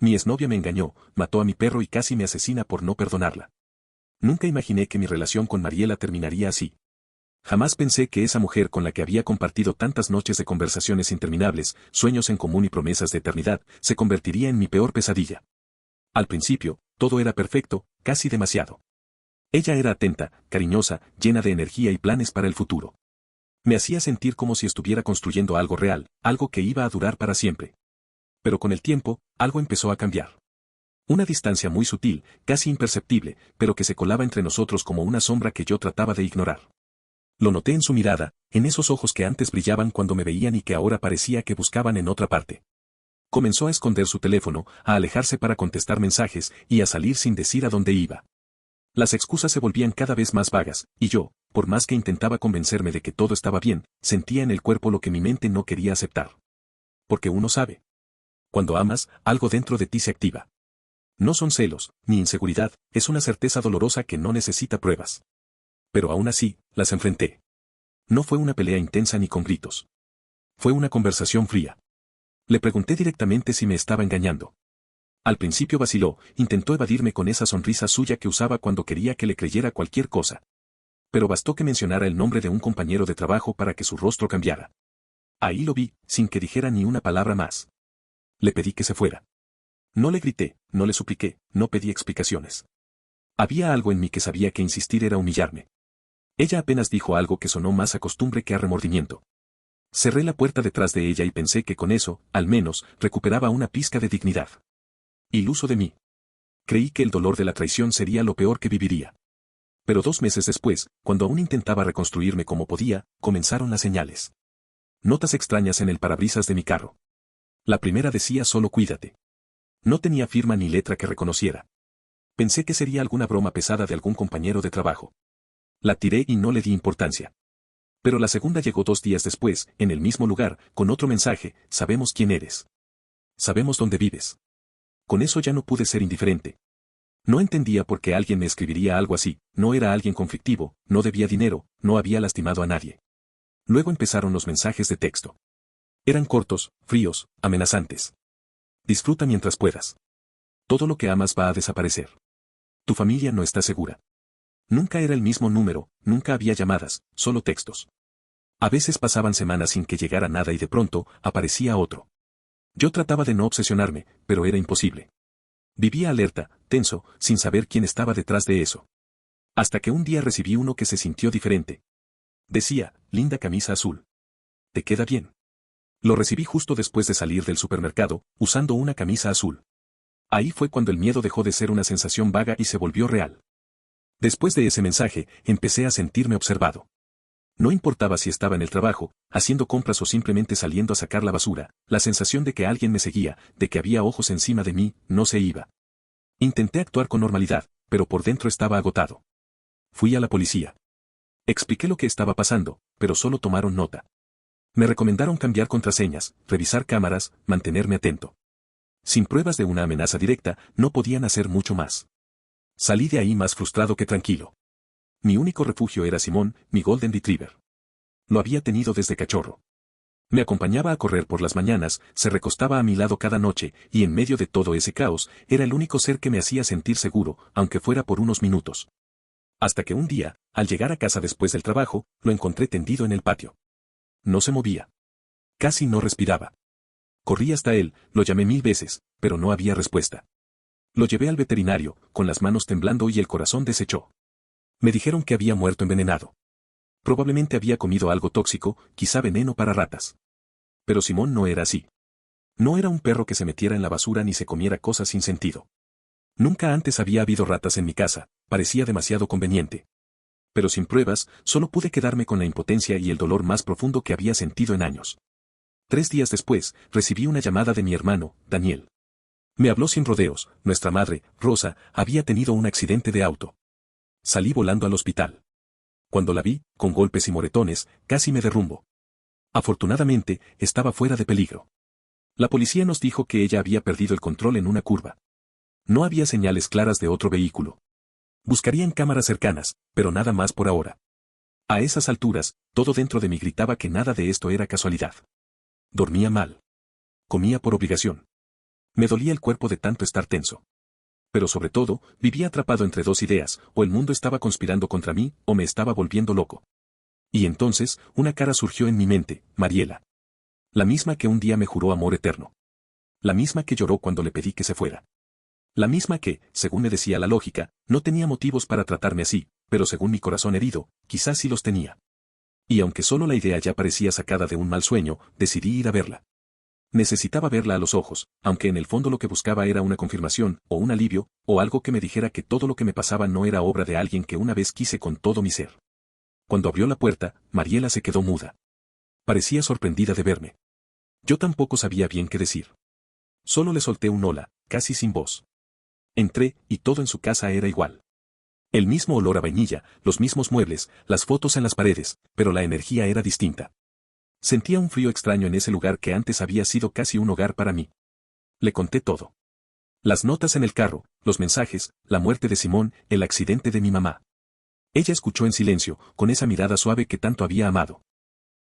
Mi exnovia me engañó, mató a mi perro y casi me asesina por no perdonarla. Nunca imaginé que mi relación con Mariela terminaría así. Jamás pensé que esa mujer con la que había compartido tantas noches de conversaciones interminables, sueños en común y promesas de eternidad, se convertiría en mi peor pesadilla. Al principio, todo era perfecto, casi demasiado. Ella era atenta, cariñosa, llena de energía y planes para el futuro. Me hacía sentir como si estuviera construyendo algo real, algo que iba a durar para siempre. Pero con el tiempo, algo empezó a cambiar. Una distancia muy sutil, casi imperceptible, pero que se colaba entre nosotros como una sombra que yo trataba de ignorar. Lo noté en su mirada, en esos ojos que antes brillaban cuando me veían y que ahora parecía que buscaban en otra parte. Comenzó a esconder su teléfono, a alejarse para contestar mensajes y a salir sin decir a dónde iba. Las excusas se volvían cada vez más vagas, y yo, por más que intentaba convencerme de que todo estaba bien, sentía en el cuerpo lo que mi mente no quería aceptar. Porque uno sabe. Cuando amas, algo dentro de ti se activa. No son celos, ni inseguridad, es una certeza dolorosa que no necesita pruebas. Pero aún así, las enfrenté. No fue una pelea intensa ni con gritos. Fue una conversación fría. Le pregunté directamente si me estaba engañando. Al principio vaciló, intentó evadirme con esa sonrisa suya que usaba cuando quería que le creyera cualquier cosa. Pero bastó que mencionara el nombre de un compañero de trabajo para que su rostro cambiara. Ahí lo vi, sin que dijera ni una palabra más. Le pedí que se fuera. No le grité, no le supliqué, no pedí explicaciones. Había algo en mí que sabía que insistir era humillarme. Ella apenas dijo algo que sonó más a costumbre que a remordimiento. Cerré la puerta detrás de ella y pensé que con eso, al menos, recuperaba una pizca de dignidad. Iluso de mí. Creí que el dolor de la traición sería lo peor que viviría. Pero 2 meses después, cuando aún intentaba reconstruirme como podía, comenzaron las señales. Notas extrañas en el parabrisas de mi carro. La primera decía solo cuídate. No tenía firma ni letra que reconociera. Pensé que sería alguna broma pesada de algún compañero de trabajo. La tiré y no le di importancia. Pero la segunda llegó 2 días después, en el mismo lugar, con otro mensaje: sabemos quién eres. Sabemos dónde vives. Con eso ya no pude ser indiferente. No entendía por qué alguien me escribiría algo así, no era alguien conflictivo, no debía dinero, no había lastimado a nadie. Luego empezaron los mensajes de texto. Eran cortos, fríos, amenazantes. Disfruta mientras puedas. Todo lo que amas va a desaparecer. Tu familia no está segura. Nunca era el mismo número, nunca había llamadas, solo textos. A veces pasaban semanas sin que llegara nada y de pronto, aparecía otro. Yo trataba de no obsesionarme, pero era imposible. Vivía alerta, tenso, sin saber quién estaba detrás de eso. Hasta que un día recibí uno que se sintió diferente. Decía: linda camisa azul. ¿Te queda bien? Lo recibí justo después de salir del supermercado, usando una camisa azul. Ahí fue cuando el miedo dejó de ser una sensación vaga y se volvió real. Después de ese mensaje, empecé a sentirme observado. No importaba si estaba en el trabajo, haciendo compras o simplemente saliendo a sacar la basura, la sensación de que alguien me seguía, de que había ojos encima de mí, no se iba. Intenté actuar con normalidad, pero por dentro estaba agotado. Fui a la policía. Expliqué lo que estaba pasando, pero solo tomaron nota. Me recomendaron cambiar contraseñas, revisar cámaras, mantenerme atento. Sin pruebas de una amenaza directa, no podían hacer mucho más. Salí de ahí más frustrado que tranquilo. Mi único refugio era Simón, mi Golden Retriever. Lo había tenido desde cachorro. Me acompañaba a correr por las mañanas, se recostaba a mi lado cada noche, y en medio de todo ese caos, era el único ser que me hacía sentir seguro, aunque fuera por unos minutos. Hasta que un día, al llegar a casa después del trabajo, lo encontré tendido en el patio. No se movía. Casi no respiraba. Corrí hasta él, lo llamé 1000 veces, pero no había respuesta. Lo llevé al veterinario, con las manos temblando y el corazón deshecho. Me dijeron que había muerto envenenado. Probablemente había comido algo tóxico, quizá veneno para ratas. Pero Simón no era así. No era un perro que se metiera en la basura ni se comiera cosas sin sentido. Nunca antes había habido ratas en mi casa, parecía demasiado conveniente. Pero sin pruebas, solo pude quedarme con la impotencia y el dolor más profundo que había sentido en años. 3 días después, recibí una llamada de mi hermano, Daniel. Me habló sin rodeos: nuestra madre, Rosa, había tenido un accidente de auto. Salí volando al hospital. Cuando la vi, con golpes y moretones, casi me derrumbo. Afortunadamente, estaba fuera de peligro. La policía nos dijo que ella había perdido el control en una curva. No había señales claras de otro vehículo. Buscarían cámaras cercanas, pero nada más por ahora. A esas alturas, todo dentro de mí gritaba que nada de esto era casualidad. Dormía mal. Comía por obligación. Me dolía el cuerpo de tanto estar tenso. Pero sobre todo, vivía atrapado entre dos ideas, o el mundo estaba conspirando contra mí, o me estaba volviendo loco. Y entonces, una cara surgió en mi mente, Mariela. La misma que un día me juró amor eterno. La misma que lloró cuando le pedí que se fuera. La misma que, según me decía la lógica, no tenía motivos para tratarme así, pero según mi corazón herido, quizás sí los tenía. Y aunque solo la idea ya parecía sacada de un mal sueño, decidí ir a verla. Necesitaba verla a los ojos, aunque en el fondo lo que buscaba era una confirmación, o un alivio, o algo que me dijera que todo lo que me pasaba no era obra de alguien que una vez quise con todo mi ser. Cuando abrió la puerta, Mariela se quedó muda. Parecía sorprendida de verme. Yo tampoco sabía bien qué decir. Solo le solté un hola, casi sin voz. Entré, y todo en su casa era igual. El mismo olor a vainilla, los mismos muebles, las fotos en las paredes, pero la energía era distinta. Sentía un frío extraño en ese lugar que antes había sido casi un hogar para mí. Le conté todo. Las notas en el carro, los mensajes, la muerte de Simón, el accidente de mi mamá. Ella escuchó en silencio, con esa mirada suave que tanto había amado.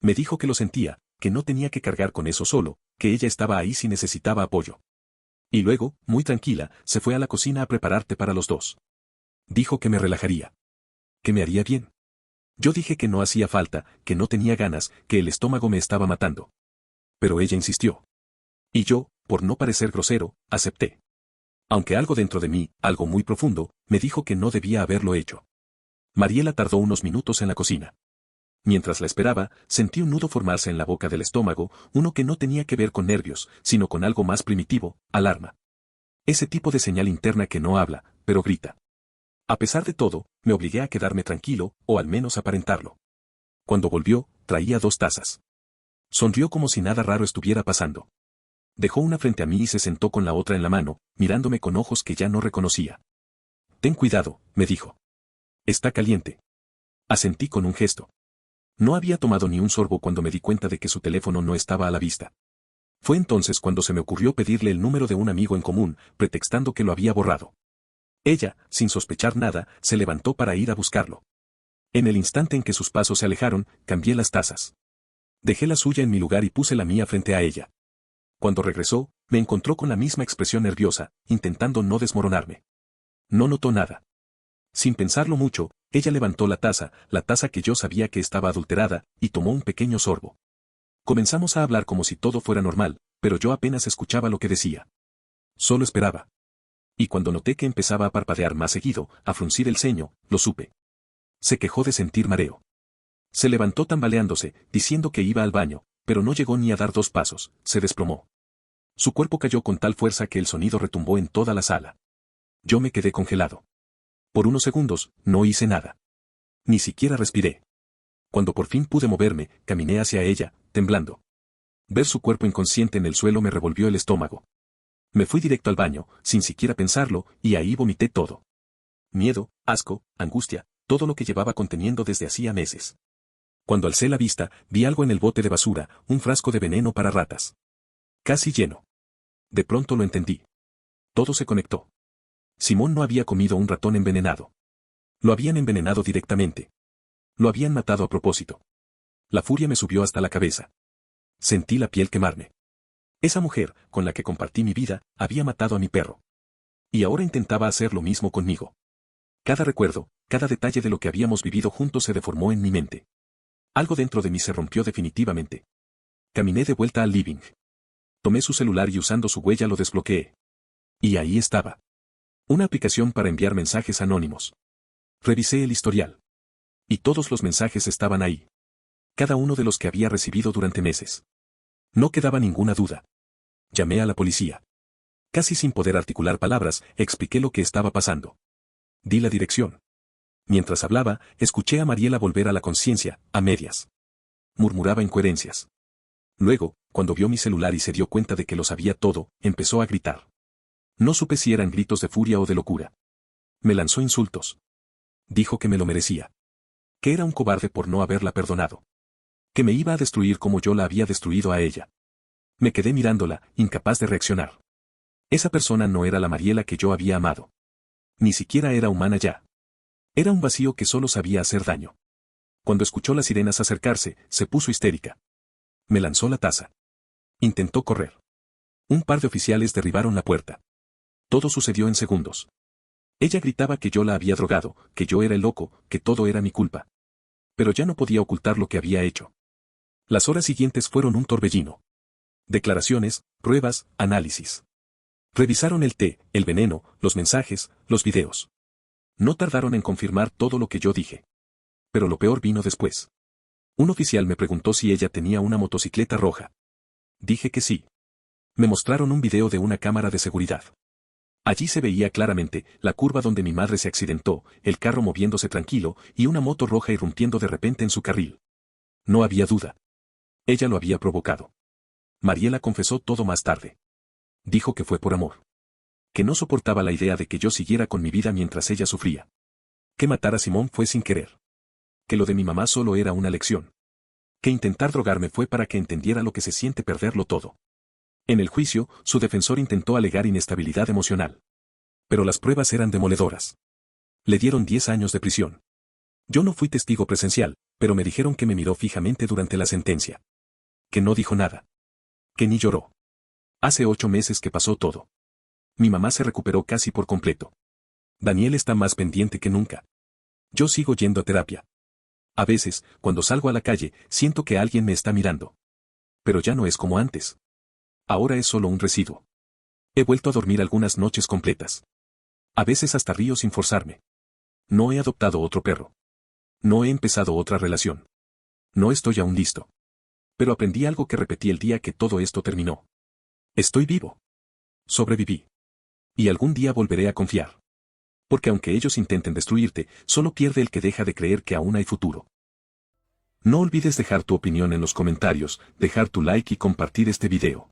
Me dijo que lo sentía, que no tenía que cargar con eso solo, que ella estaba ahí si necesitaba apoyo. Y luego, muy tranquila, se fue a la cocina a preparar té para los dos. Dijo que me relajaría. Que me haría bien. Yo dije que no hacía falta, que no tenía ganas, que el estómago me estaba matando. Pero ella insistió. Y yo, por no parecer grosero, acepté. Aunque algo dentro de mí, algo muy profundo, me dijo que no debía haberlo hecho. Mariela tardó unos minutos en la cocina. Mientras la esperaba, sentí un nudo formarse en la boca del estómago, uno que no tenía que ver con nervios, sino con algo más primitivo, alarma. Ese tipo de señal interna que no habla, pero grita. A pesar de todo, me obligué a quedarme tranquilo, o al menos aparentarlo. Cuando volvió, traía 2 tazas. Sonrió como si nada raro estuviera pasando. Dejó una frente a mí y se sentó con la otra en la mano, mirándome con ojos que ya no reconocía. Ten cuidado, me dijo. Está caliente. Asentí con un gesto. No había tomado ni un sorbo cuando me di cuenta de que su teléfono no estaba a la vista. Fue entonces cuando se me ocurrió pedirle el número de un amigo en común, pretextando que lo había borrado. Ella, sin sospechar nada, se levantó para ir a buscarlo. En el instante en que sus pasos se alejaron, cambié las tazas. Dejé la suya en mi lugar y puse la mía frente a ella. Cuando regresó, me encontró con la misma expresión nerviosa, intentando no desmoronarme. No notó nada. Sin pensarlo mucho, ella levantó la taza que yo sabía que estaba adulterada, y tomó un pequeño sorbo. Comenzamos a hablar como si todo fuera normal, pero yo apenas escuchaba lo que decía. Solo esperaba. Y cuando noté que empezaba a parpadear más seguido, a fruncir el ceño, lo supe. Se quejó de sentir mareo. Se levantó tambaleándose, diciendo que iba al baño, pero no llegó ni a dar 2 pasos, se desplomó. Su cuerpo cayó con tal fuerza que el sonido retumbó en toda la sala. Yo me quedé congelado. Por unos segundos, no hice nada. Ni siquiera respiré. Cuando por fin pude moverme, caminé hacia ella, temblando. Ver su cuerpo inconsciente en el suelo me revolvió el estómago. Me fui directo al baño, sin siquiera pensarlo, y ahí vomité todo. Miedo, asco, angustia, todo lo que llevaba conteniendo desde hacía meses. Cuando alcé la vista, vi algo en el bote de basura, un frasco de veneno para ratas. Casi lleno. De pronto lo entendí. Todo se conectó. Simón no había comido un ratón envenenado. Lo habían envenenado directamente. Lo habían matado a propósito. La furia me subió hasta la cabeza. Sentí la piel quemarme. Esa mujer, con la que compartí mi vida, había matado a mi perro. Y ahora intentaba hacer lo mismo conmigo. Cada recuerdo, cada detalle de lo que habíamos vivido juntos se deformó en mi mente. Algo dentro de mí se rompió definitivamente. Caminé de vuelta al living. Tomé su celular y usando su huella lo desbloqueé. Y ahí estaba. Una aplicación para enviar mensajes anónimos. Revisé el historial. Y todos los mensajes estaban ahí. Cada uno de los que había recibido durante meses. No quedaba ninguna duda. Llamé a la policía. Casi sin poder articular palabras, expliqué lo que estaba pasando. Di la dirección. Mientras hablaba, escuché a Mariela volver a la conciencia, a medias. Murmuraba incoherencias. Luego, cuando vio mi celular y se dio cuenta de que lo sabía todo, empezó a gritar. No supe si eran gritos de furia o de locura. Me lanzó insultos. Dijo que me lo merecía. Que era un cobarde por no haberla perdonado. Que me iba a destruir como yo la había destruido a ella. Me quedé mirándola, incapaz de reaccionar. Esa persona no era la Mariela que yo había amado. Ni siquiera era humana ya. Era un vacío que solo sabía hacer daño. Cuando escuchó las sirenas acercarse, se puso histérica. Me lanzó la taza. Intentó correr. Un par de oficiales derribaron la puerta. Todo sucedió en segundos. Ella gritaba que yo la había drogado, que yo era el loco, que todo era mi culpa. Pero ya no podía ocultar lo que había hecho. Las horas siguientes fueron un torbellino. Declaraciones, pruebas, análisis. Revisaron el té, el veneno, los mensajes, los videos. No tardaron en confirmar todo lo que yo dije. Pero lo peor vino después. Un oficial me preguntó si ella tenía una motocicleta roja. Dije que sí. Me mostraron un video de una cámara de seguridad. Allí se veía claramente la curva donde mi madre se accidentó, el carro moviéndose tranquilo y una moto roja irrumpiendo de repente en su carril. No había duda. Ella lo había provocado. Mariela confesó todo más tarde. Dijo que fue por amor. Que no soportaba la idea de que yo siguiera con mi vida mientras ella sufría. Que matar a Simón fue sin querer. Que lo de mi mamá solo era una lección. Que intentar drogarme fue para que entendiera lo que se siente perderlo todo. En el juicio, su defensor intentó alegar inestabilidad emocional. Pero las pruebas eran demoledoras. Le dieron 10 años de prisión. Yo no fui testigo presencial, pero me dijeron que me miró fijamente durante la sentencia. Que no dijo nada. Que ni lloró. Hace 8 meses que pasó todo. Mi mamá se recuperó casi por completo. Daniel está más pendiente que nunca. Yo sigo yendo a terapia. A veces, cuando salgo a la calle, siento que alguien me está mirando. Pero ya no es como antes. Ahora es solo un residuo. He vuelto a dormir algunas noches completas. A veces hasta río sin forzarme. No he adoptado otro perro. No he empezado otra relación. No estoy aún listo. Pero aprendí algo que repetí el día que todo esto terminó. Estoy vivo. Sobreviví. Y algún día volveré a confiar. Porque aunque ellos intenten destruirte, solo pierde el que deja de creer que aún hay futuro. No olvides dejar tu opinión en los comentarios, dejar tu like y compartir este video.